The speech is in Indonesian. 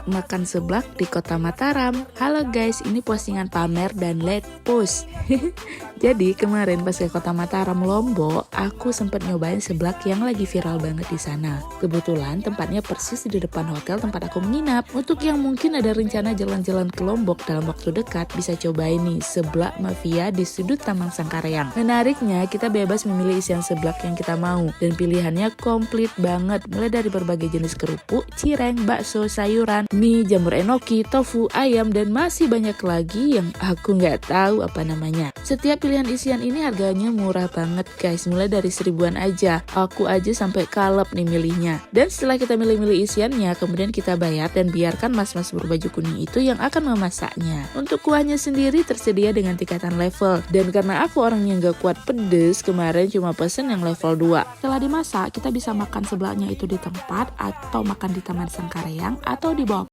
makan seblak di kota Mataram. Halo guys, ini postingan pamer dan late post. Jadi kemarin pas ke kota Mataram Lombok, aku sempat nyobain seblak yang lagi viral banget di sana. Kebetulan tempatnya persis di depan hotel tempat aku menginap. Untuk yang mungkin ada rencana jalan-jalan ke Lombok dalam waktu dekat, bisa cobain nih seblak mafia di sudut Taman Sangkareang. Menariknya, kita bebas memilih isian seblak yang kita mau dan pilihannya komplit banget, mulai dari berbagai jenis kerupuk, cireng, bakso, sayuran, mie, jamur enoki, tofu, ayam, dan masih banyak lagi yang aku nggak tahu apa namanya. Setiap pilihan isian ini harganya murah banget guys, mulai dari 1000-an aja. Aku aja sampai kalep nih milihnya. Dan setelah kita milih-milih isiannya, kemudian kita bayar dan biarkan mas-mas berbaju kuning itu yang akan memasaknya. Untuk kuahnya sendiri tersedia dengan tingkatan level, dan karena aku orangnya nggak kuat pedes, kemarin cuma pesen yang level 2. Setelah dimasak, kita bisa makan sebelahnya itu di tempat, atau makan di Taman Sangkareang, atau di bawah